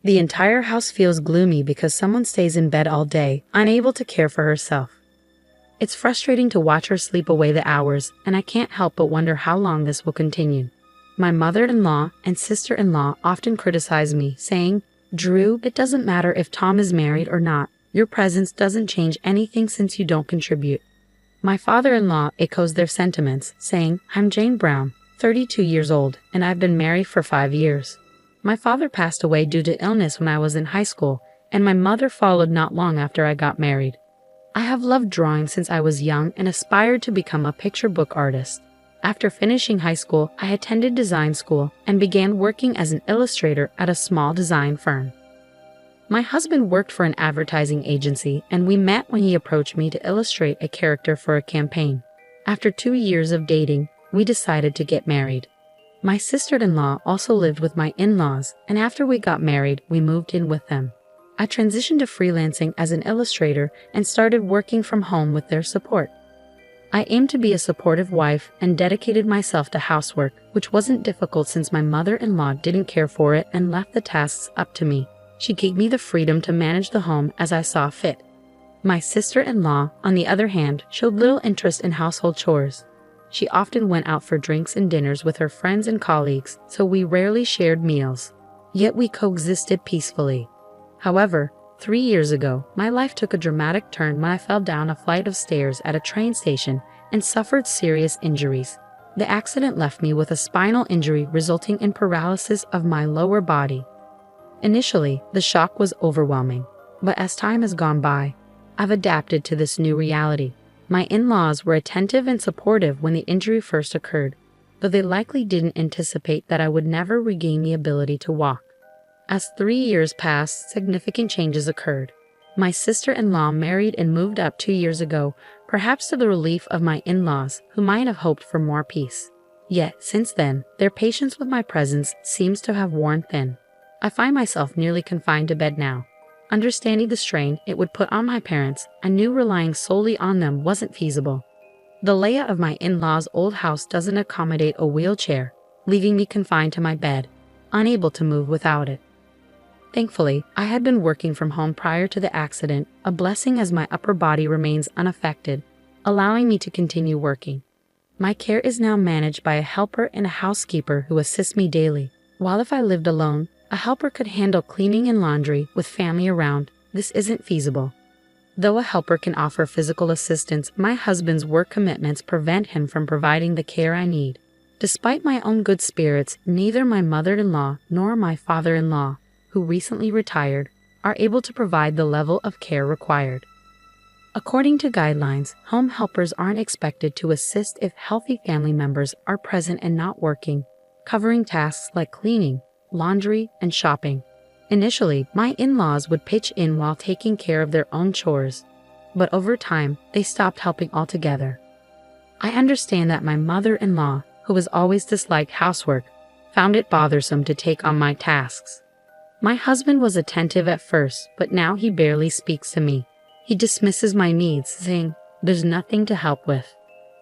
The entire house feels gloomy because someone stays in bed all day, unable to care for herself. It's frustrating to watch her sleep away the hours, and I can't help but wonder how long this will continue. My mother-in-law and sister-in-law often criticize me, saying, "Drew, it doesn't matter if Tom is married or not. Your presence doesn't change anything since you don't contribute." My father-in-law echoes their sentiments, saying, "I'm Jane Brown, 32 years old, and I've been married for 5 years. My father passed away due to illness when I was in high school, and my mother followed not long after I got married. I have loved drawing since I was young and aspired to become a picture book artist. After finishing high school, I attended design school and began working as an illustrator at a small design firm. My husband worked for an advertising agency, and we met when he approached me to illustrate a character for a campaign. After 2 years of dating, we decided to get married. My sister-in-law also lived with my in-laws, and after we got married, we moved in with them. I transitioned to freelancing as an illustrator and started working from home with their support. I aimed to be a supportive wife and dedicated myself to housework, which wasn't difficult since my mother-in-law didn't care for it and left the tasks up to me. She gave me the freedom to manage the home as I saw fit. My sister-in-law, on the other hand, showed little interest in household chores. She often went out for drinks and dinners with her friends and colleagues, so we rarely shared meals. Yet we coexisted peacefully. However, 3 years ago, my life took a dramatic turn when I fell down a flight of stairs at a train station and suffered serious injuries. The accident left me with a spinal injury resulting in paralysis of my lower body. Initially, the shock was overwhelming, but as time has gone by, I've adapted to this new reality. My in-laws were attentive and supportive when the injury first occurred, though they likely didn't anticipate that I would never regain the ability to walk. As 3 years passed, significant changes occurred. My sister-in-law married and moved up 2 years ago, perhaps to the relief of my in-laws, who might have hoped for more peace. Yet, since then, their patience with my presence seems to have worn thin. I find myself nearly confined to bed now. Understanding the strain it would put on my parents, I knew relying solely on them wasn't feasible. The layout of my in-laws' old house doesn't accommodate a wheelchair, leaving me confined to my bed, unable to move without it. Thankfully, I had been working from home prior to the accident, a blessing as my upper body remains unaffected, allowing me to continue working. My care is now managed by a helper and a housekeeper who assist me daily. While if I lived alone, a helper could handle cleaning and laundry with family around, this isn't feasible. Though a helper can offer physical assistance, my husband's work commitments prevent him from providing the care I need. Despite my own good spirits, neither my mother-in-law nor my father-in-law, who recently retired, are able to provide the level of care required. According to guidelines, home helpers aren't expected to assist if healthy family members are present and not working, covering tasks like cleaning, laundry, and shopping. Initially, my in-laws would pitch in while taking care of their own chores, but over time, they stopped helping altogether. I understand that my mother-in-law, who has always disliked housework, found it bothersome to take on my tasks. My husband was attentive at first, but now he barely speaks to me. He dismisses my needs, saying, "There's nothing to help with.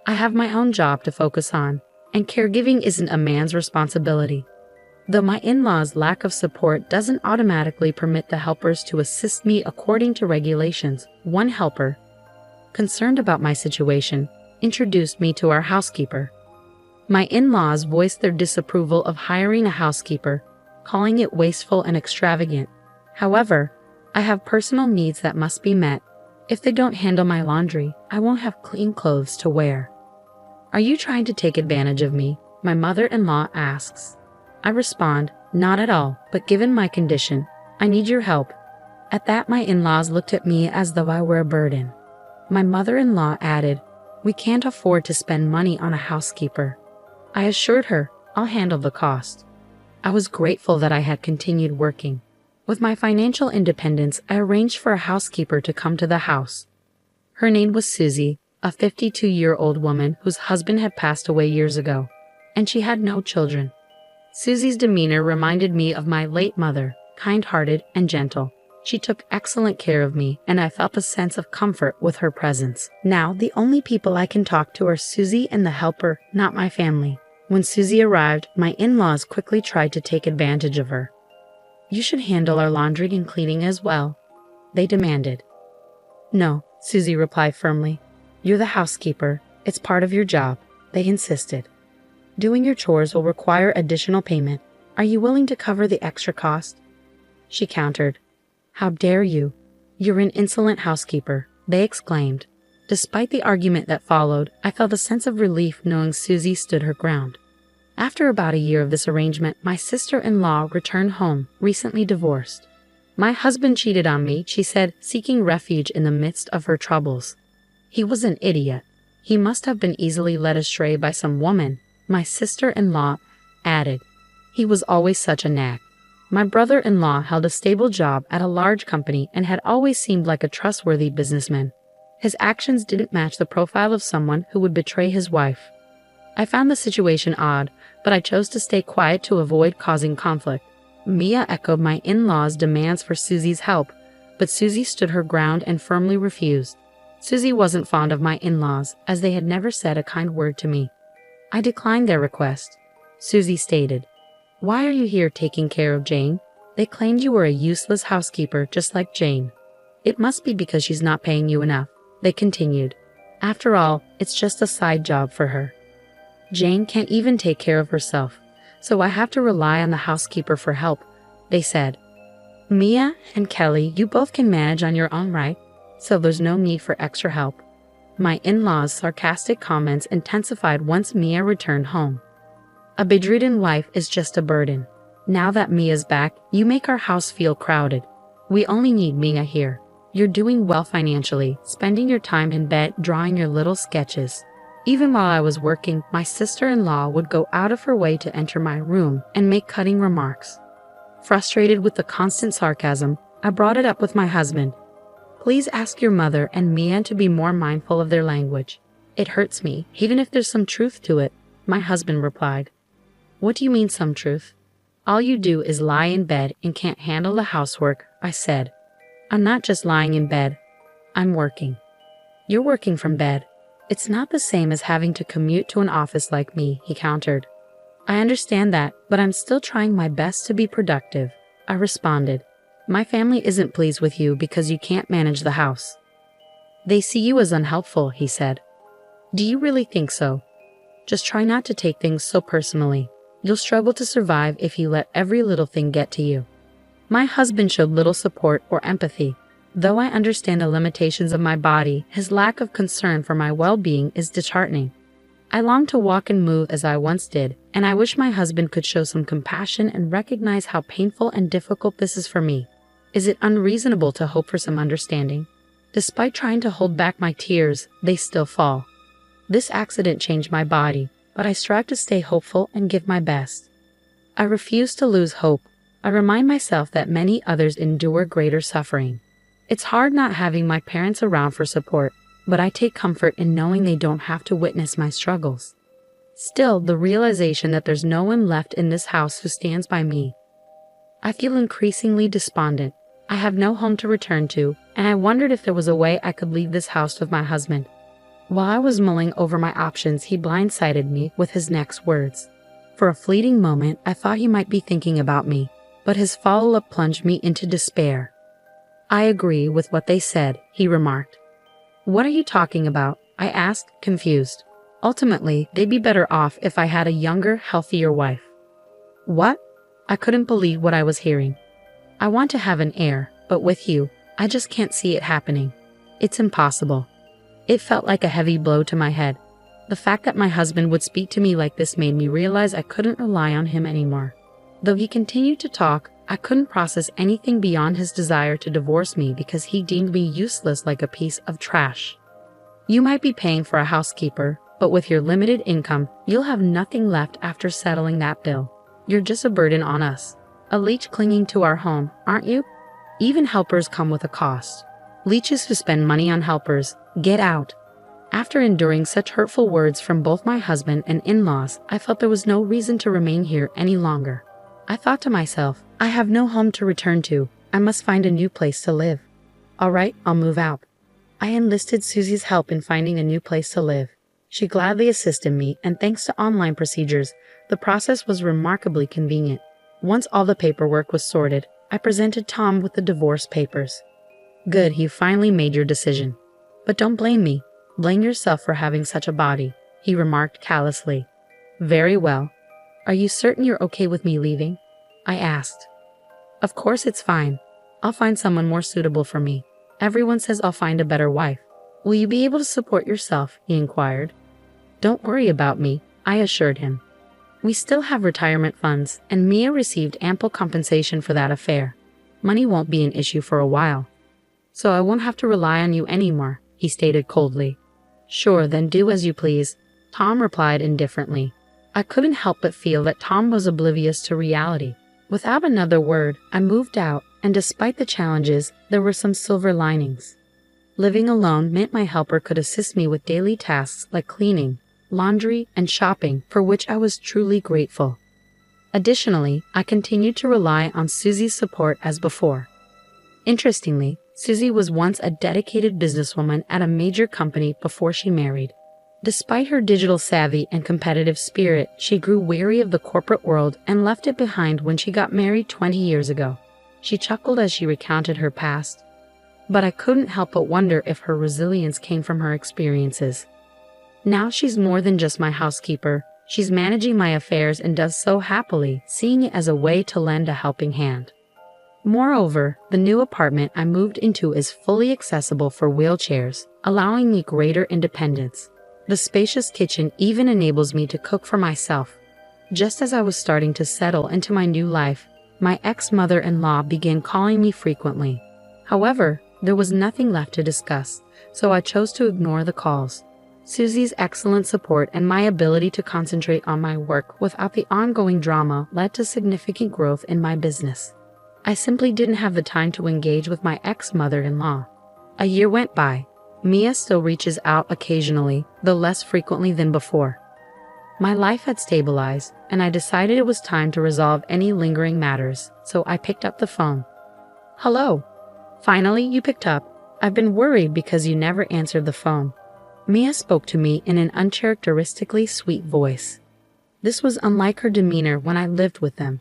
I have my own job to focus on, and caregiving isn't a man's responsibility." Though my in-laws' lack of support doesn't automatically permit the helpers to assist me according to regulations, one helper, concerned about my situation, introduced me to our housekeeper. My in-laws voiced their disapproval of hiring a housekeeper, calling it wasteful and extravagant. However, I have personal needs that must be met. If they don't handle my laundry, I won't have clean clothes to wear. "Are you trying to take advantage of me?" my mother-in-law asks. I respond, "Not at all, but given my condition, I need your help." At that, my in-laws looked at me as though I were a burden. My mother-in-law added, "We can't afford to spend money on a housekeeper." I assured her, "I'll handle the cost." I was grateful that I had continued working. With my financial independence, I arranged for a housekeeper to come to the house. Her name was Susie, a 52-year-old woman whose husband had passed away years ago, and she had no children. Susie's demeanor reminded me of my late mother, kind-hearted and gentle. She took excellent care of me, and I felt a sense of comfort with her presence. Now, the only people I can talk to are Susie and the helper, not my family. When Susie arrived, my in-laws quickly tried to take advantage of her. You should handle our laundry and cleaning as well, they demanded. No, Susie replied firmly. You're the housekeeper. It's part of your job, they insisted. Doing your chores will require additional payment. Are you willing to cover the extra cost? She countered. How dare you? You're an insolent housekeeper, they exclaimed. Despite the argument that followed, I felt a sense of relief knowing Susie stood her ground. After about a year of this arrangement, my sister-in-law returned home, recently divorced. My husband cheated on me, she said, seeking refuge in the midst of her troubles. He was an idiot. He must have been easily led astray by some woman, my sister-in-law added. He was always such a nag. My brother-in-law held a stable job at a large company and had always seemed like a trustworthy businessman. His actions didn't match the profile of someone who would betray his wife. I found the situation odd, but I chose to stay quiet to avoid causing conflict. Mia echoed my in-laws' demands for Susie's help, but Susie stood her ground and firmly refused. Susie wasn't fond of my in-laws, as they had never said a kind word to me. I declined their request. Susie stated, Why are you here taking care of Jane? They claimed you were a useless housekeeper just like Jane. It must be because she's not paying you enough, they continued. After all, it's just a side job for her. Jane can't even take care of herself, so I have to rely on the housekeeper for help, they said. Mia and Kelly, you both can manage on your own, right? So there's no need for extra help. My in-laws' sarcastic comments intensified once Mia returned home. A bedridden wife is just a burden. Now that Mia's back, you make our house feel crowded. We only need Mia here. You're doing well financially, spending your time in bed drawing your little sketches. Even while I was working, my sister-in-law would go out of her way to enter my room and make cutting remarks. Frustrated with the constant sarcasm, I brought it up with my husband. Please ask your mother and Mia to be more mindful of their language. It hurts me, even if there's some truth to it, my husband replied. What do you mean some truth? All you do is lie in bed and can't handle the housework, I said. I'm not just lying in bed. I'm working. You're working from bed. It's not the same as having to commute to an office like me, he countered. I understand that, but I'm still trying my best to be productive, I responded. My family isn't pleased with you because you can't manage the house. They see you as unhelpful, he said. Do you really think so? Just try not to take things so personally. You'll struggle to survive if you let every little thing get to you. My husband showed little support or empathy. Though I understand the limitations of my body, his lack of concern for my well-being is disheartening. I long to walk and move as I once did, and I wish my husband could show some compassion and recognize how painful and difficult this is for me. Is it unreasonable to hope for some understanding? Despite trying to hold back my tears, they still fall. This accident changed my body, but I strive to stay hopeful and give my best. I refuse to lose hope. I remind myself that many others endure greater suffering. It's hard not having my parents around for support, but I take comfort in knowing they don't have to witness my struggles. Still, the realization that there's no one left in this house who stands by me. I feel increasingly despondent. I have no home to return to, and I wondered if there was a way I could leave this house with my husband. While I was mulling over my options, he blindsided me with his next words. For a fleeting moment, I thought he might be thinking about me, but his follow-up plunged me into despair. I agree with what they said, he remarked. What are you talking about? I asked, confused. Ultimately, they'd be better off if I had a younger, healthier wife. What? I couldn't believe what I was hearing. I want to have an heir, but with you, I just can't see it happening. It's impossible. It felt like a heavy blow to my head. The fact that my husband would speak to me like this made me realize I couldn't rely on him anymore. Though he continued to talk, I couldn't process anything beyond his desire to divorce me because he deemed me useless like a piece of trash. You might be paying for a housekeeper, but with your limited income, you'll have nothing left after settling that bill. You're just a burden on us. A leech clinging to our home, aren't you? Even helpers come with a cost. Leeches who spend money on helpers, get out. After enduring such hurtful words from both my husband and in-laws, I felt there was no reason to remain here any longer. I thought to myself, I have no home to return to. I must find a new place to live. All right, I'll move out. I enlisted Susie's help in finding a new place to live. She gladly assisted me, and thanks to online procedures, the process was remarkably convenient. Once all the paperwork was sorted, I presented Tom with the divorce papers. Good, you finally made your decision. But don't blame me. Blame yourself for having such a body, he remarked callously. Very well. Are you certain you're okay with me leaving? I asked. Of course it's fine. I'll find someone more suitable for me. Everyone says I'll find a better wife. Will you be able to support yourself? He inquired. Don't worry about me, I assured him. We still have retirement funds, and Mia received ample compensation for that affair. Money won't be an issue for a while. So I won't have to rely on you anymore, he stated coldly. Sure, then do as you please, Tom replied indifferently. I couldn't help but feel that Tom was oblivious to reality. Without another word, I moved out, and despite the challenges, there were some silver linings. Living alone meant my helper could assist me with daily tasks like cleaning, laundry, and shopping, for which I was truly grateful. Additionally, I continued to rely on Susie's support as before. Interestingly, Susie was once a dedicated businesswoman at a major company before she married. Despite her digital savvy and competitive spirit, she grew weary of the corporate world and left it behind when she got married 20 years ago. She chuckled as she recounted her past. But I couldn't help but wonder if her resilience came from her experiences. Now she's more than just my housekeeper. She's managing my affairs and does so happily, seeing it as a way to lend a helping hand. Moreover, the new apartment I moved into is fully accessible for wheelchairs, allowing me greater independence. The spacious kitchen even enables me to cook for myself. Just as I was starting to settle into my new life, my ex-mother-in-law began calling me frequently. However, there was nothing left to discuss, so I chose to ignore the calls. Susie's excellent support and my ability to concentrate on my work without the ongoing drama led to significant growth in my business. I simply didn't have the time to engage with my ex-mother-in-law. A year went by. Mia still reaches out occasionally, though less frequently than before. My life had stabilized, and I decided it was time to resolve any lingering matters, so I picked up the phone. Hello. Finally, you picked up. I've been worried because you never answered the phone. Mia spoke to me in an uncharacteristically sweet voice. This was unlike her demeanor when I lived with them.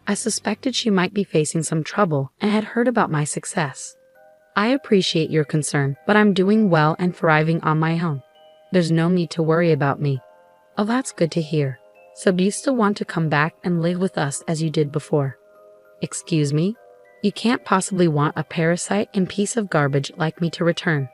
I suspected she might be facing some trouble and had heard about my success. I appreciate your concern, but I'm doing well and thriving on my own. There's no need to worry about me. Oh, that's good to hear. So do you still want to come back and live with us as you did before? Excuse me? You can't possibly want a parasite and piece of garbage like me to return.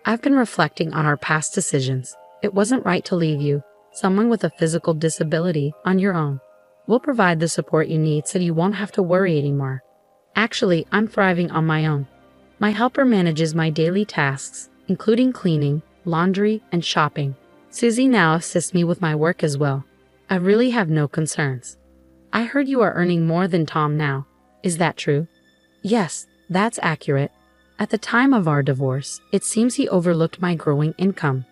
I've been reflecting on our past decisions. It wasn't right to leave you, someone with a physical disability, on your own. We'll provide the support you need so you won't have to worry anymore. Actually, I'm thriving on my own. My helper manages my daily tasks, including cleaning, laundry, and shopping. Susie now assists me with my work as well. I really have no concerns. I heard you are earning more than Tom now. Is that true? Yes, that's accurate. At the time of our divorce, it seems he overlooked my growing income.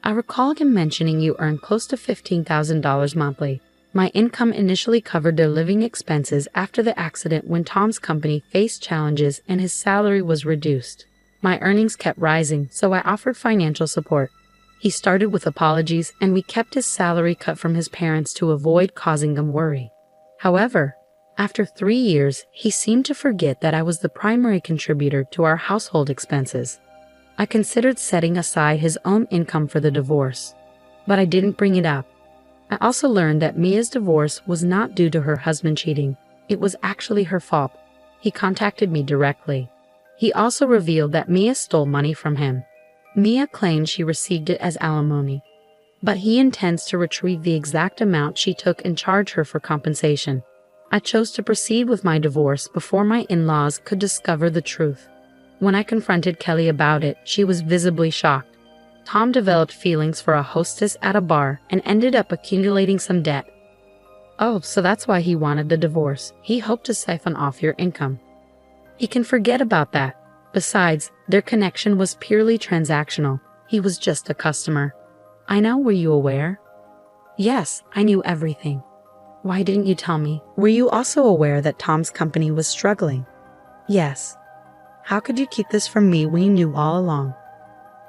I recall him mentioning you earn close to $15,000 monthly. My income initially covered their living expenses after the accident when Tom's company faced challenges and his salary was reduced. My earnings kept rising, so I offered financial support. He started with apologies, and we kept his salary cut from his parents to avoid causing them worry. However, after 3 years, he seemed to forget that I was the primary contributor to our household expenses. I considered setting aside his own income for the divorce, but I didn't bring it up. I also learned that Mia's divorce was not due to her husband cheating. It was actually her fault. He contacted me directly. He also revealed that Mia stole money from him. Mia claimed she received it as alimony, but he intends to retrieve the exact amount she took and charge her for compensation. I chose to proceed with my divorce before my in-laws could discover the truth. When I confronted Kelly about it, she was visibly shocked. Tom developed feelings for a hostess at a bar and ended up accumulating some debt. Oh, so that's why he wanted the divorce. He hoped to siphon off your income. He can forget about that. Besides, their connection was purely transactional. He was just a customer. I know, were you aware? Yes, I knew everything. Why didn't you tell me? Were you also aware that Tom's company was struggling? Yes. How could you keep this from me when you knew all along?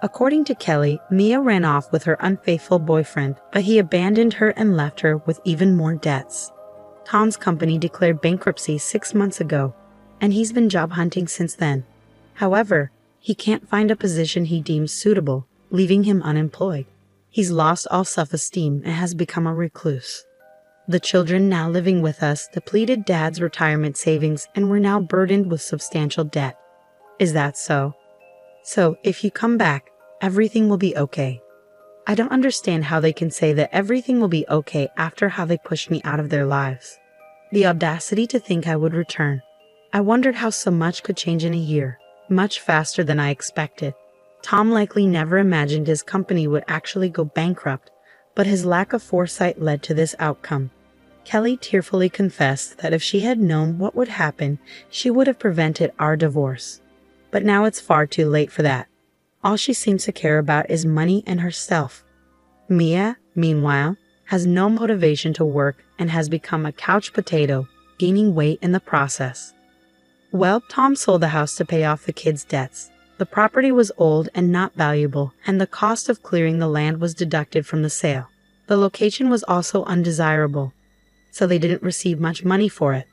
According to Kelly, Mia ran off with her unfaithful boyfriend, but he abandoned her and left her with even more debts. Tom's company declared bankruptcy 6 months ago, and he's been job hunting since then. However, he can't find a position he deems suitable, leaving him unemployed. He's lost all self-esteem and has become a recluse. The children now living with us depleted Dad's retirement savings and we're now burdened with substantial debt. Is that so? So, if you come back, everything will be okay. I don't understand how they can say that everything will be okay after how they pushed me out of their lives. The audacity to think I would return. I wondered how so much could change in a year, much faster than I expected. Tom likely never imagined his company would actually go bankrupt, but his lack of foresight led to this outcome. Kelly tearfully confessed that if she had known what would happen, she would have prevented our divorce. But now it's far too late for that. All she seems to care about is money and herself. Mia, meanwhile, has no motivation to work and has become a couch potato, gaining weight in the process. Well, Tom sold the house to pay off the kids' debts. The property was old and not valuable, and the cost of clearing the land was deducted from the sale. The location was also undesirable, so they didn't receive much money for it.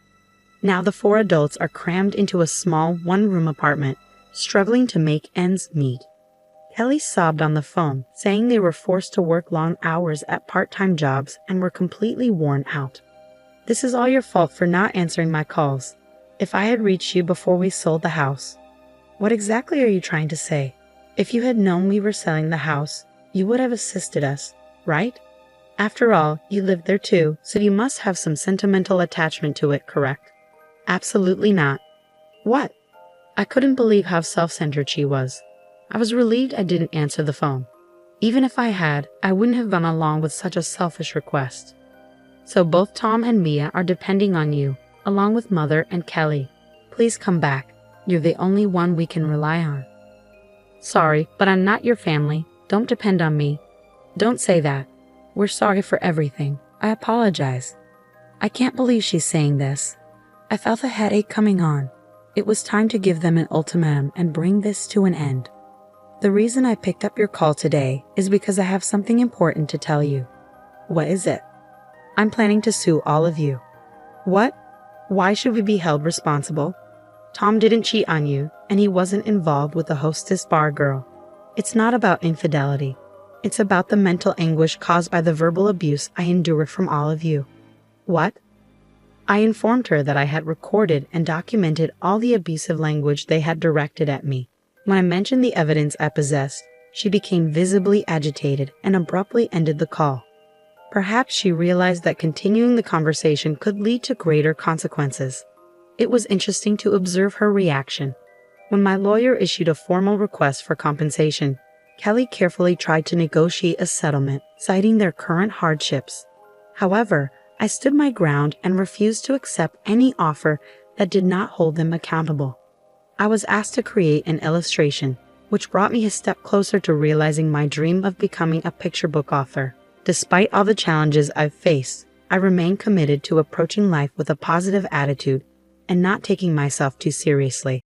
Now the 4 adults are crammed into a small one-room apartment, struggling to make ends meet. Kelly sobbed on the phone, saying they were forced to work long hours at part-time jobs and were completely worn out. This is all your fault for not answering my calls. If I had reached you before we sold the house. What exactly are you trying to say? If you had known we were selling the house, you would have assisted us, right? After all, you lived there too, so you must have some sentimental attachment to it, correct? Absolutely not. What? I couldn't believe how self-centered she was. I was relieved I didn't answer the phone. Even if I had, I wouldn't have gone along with such a selfish request. So both Tom and Mia are depending on you, along with Mother and Kelly. Please come back. You're the only one we can rely on. Sorry, but I'm not your family. Don't depend on me. Don't say that. We're sorry for everything. I apologize. I can't believe she's saying this. I felt a headache coming on. It was time to give them an ultimatum and bring this to an end. The reason I picked up your call today is because I have something important to tell you. What is it? I'm planning to sue all of you. What? Why should we be held responsible? Tom didn't cheat on you, and he wasn't involved with the hostess bar girl. It's not about infidelity. It's about the mental anguish caused by the verbal abuse I endured from all of you. What? I informed her that I had recorded and documented all the abusive language they had directed at me. When I mentioned the evidence I possessed, she became visibly agitated and abruptly ended the call. Perhaps she realized that continuing the conversation could lead to greater consequences. It was interesting to observe her reaction. When my lawyer issued a formal request for compensation, Kelly carefully tried to negotiate a settlement, citing their current hardships. However, I stood my ground and refused to accept any offer that did not hold them accountable. I was asked to create an illustration, which brought me a step closer to realizing my dream of becoming a picture book author. Despite all the challenges I've faced, I remain committed to approaching life with a positive attitude and not taking myself too seriously.